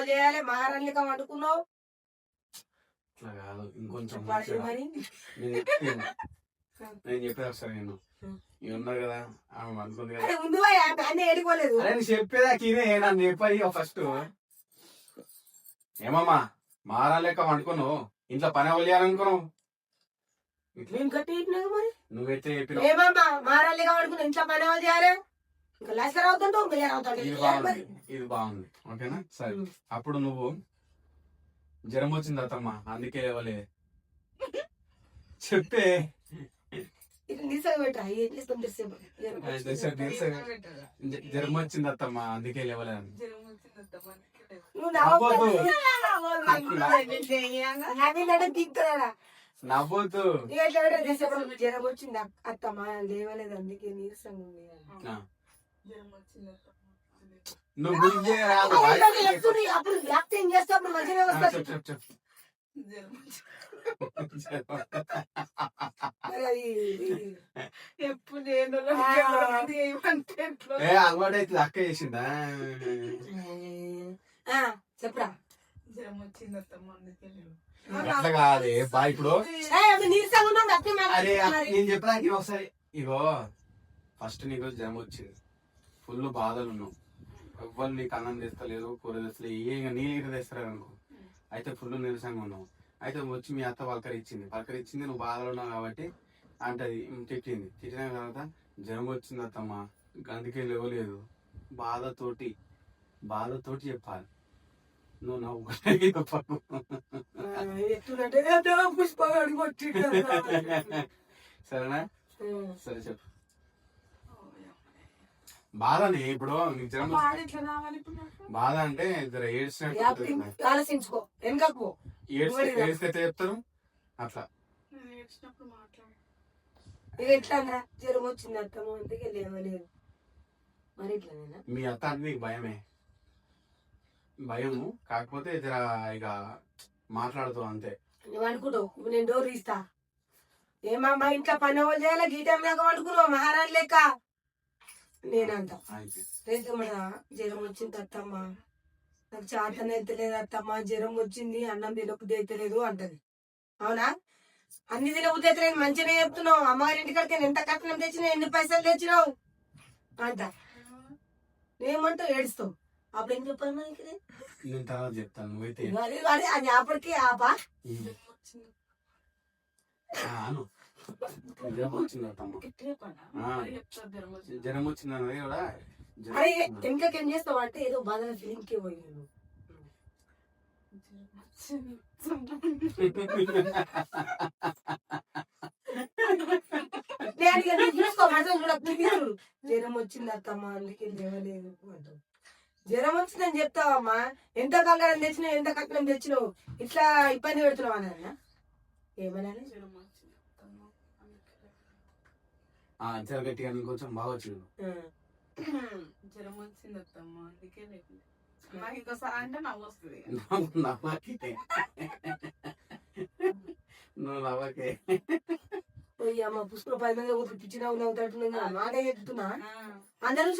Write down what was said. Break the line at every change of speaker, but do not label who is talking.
చేయాలి మహారాణిగా వండుకున్నావు.
అట్లా కాదు, ఇంకొంచెం
మరి
నేను చెప్పేది ఒకసారి నేను ఇవి ఉన్నారు కదా, ఆమె అనుకుంది కదా
ముందు అన్నీ ఏడుకోలేదు.
అరే చెప్పేదా కీనే నన్ను చెప్పాయి ఫస్ట్. ఏమమ్మా మారా లెక్క వండుకున్నావు, ఇంట్లో పని ఎవరు చేయాలనుకున్నావు?
నేను గట్టి మరి
నువ్వైతే చెప్పినావు.
ఏమమ్మా మహారాణిగా వండుకున్నావు, ఇంట్లో పని ఎవరు చేయాలి? ఇంకా లస్కర్ అవుతుంటావు,
ఇది బాగుంది ఓకేనా. సరే అప్పుడు నువ్వు జ్వరం వచ్చింది అత్తమ్మా అందుకే లేవలే చెప్పే. జ్వరం వచ్చింది అత్తమ్మా అందుకే లేవలే. నవ్వుతూ
జ్వరం వచ్చింది అత్తమ్మా లేవలేదు అందుకే నీరసంగా
నువ్వు
అప్పుడు యాక్టింగ్ చేస్తే అప్పుడు మంచిగా వస్తుంది.
అలవాటు అయితే అక్క చేసిందా?
చెప్పరా
అట్లా కాదే బా. ఇప్పుడు అరే నేను చెప్పరా ఒకసారి, ఇగో ఫస్ట్ నీకు జ్వరం వచ్చింది, ఫుల్ బాధలు ఉన్నావు, ఎవ్వరు నీకు అన్నం తెస్తలేరు, కూర తెస్తలేదు, ఏ నీళ్ళు తెస్తారు అనుకో. అయితే ఫుల్ నీరసంగా ఉన్నావు. అయితే వచ్చి మీ అత్త పలకరించింది, నువ్వు బాధలు ఉన్నావు కాబట్టి అంటది, తిట్టిన తర్వాత జ్వరం వచ్చింది అత్తమ్మా అందుకే లేవలేదు. బాధతోటి చెప్పాలి, నువ్వు నవ్వు సరేనా? సరే చెప్పు. బాధని ఇప్పుడు నీకు జ్వరం బాధ అంటే ఇద్దరు
ఆలోచించుకో, వెనకకు
ఏడిస్తే చెప్తారు అట్లా.
ఇక ఎట్లా జ్వరం వచ్చింది అత్తమ్మ అందుకే లేవలేదు మరి ఇట్లా.
మీ అత్త అంటే నీకు భయము కాకపోతే ఇక మాట్లాడుతావు అంతే.
నువ్వు అనుకుంటావు నేను డోర్ తీస్తా, ఏమమ్మా ఇంట్లో పని వాళ్ళు చేయాలి గీతం లాగా వండుకున్నావు మహారాణి లెక్క నేనంట. జ్వరం వచ్చింది అత్తమ్మ నాకు చేతన ఎత్తలేదు అత్తమ్మ, జ్వరం వచ్చింది అన్నం తినబుద్ధి ఎత్తలేదు అంటది. అవునా? అన్ని తినబుద్ధి ఎత్తలేదు మంచిగానే చెప్తున్నావు. అమ్మగారి ఇంటికి ఎంత కట్నం తెచ్చినావు, ఎన్ని పైసలు తెచ్చినావు అంట. ఏమంటావు ఏడుస్తావు. అప్పుడు ఏం చెప్పాలి మనకి?
నేను తర్వాత చెప్తాను.
అది అప్పటికి ఆపా
జ్వరం వచ్చిందన్నది కూడా.
అరే ఇంకేం చేస్తావు అంటే ఏదో బాధ ఫీలింగ్కి పోయి చూసుకో. జ్వరం వచ్చింది అత్తమ్మా అందుకే లేవలేదు అంటావు. జ్వరం వచ్చిందని చెప్తావమ్మా, ఎంత కంగారం తెచ్చినావు, ఎంత కట్నం తెచ్చినావు, ఇట్లా ఇబ్బంది పెడుతున్నావు అన్న. ఏమనాలి?
జ్వరం గట్టిగా కొంచెం బాగా వచ్చింది.
జ్వరం వచ్చింది అత్తమ్మా అందుకే నాకు ఇంకోసారి అంటే నవ్వు వస్తుంది.
నువ్వు నవ్వకే
పోయి అమ్మ పుష్ప 10 మంది పిచ్చి నవ్వు నవ్వుతాడు నాకే చెప్తున్నా అందరూ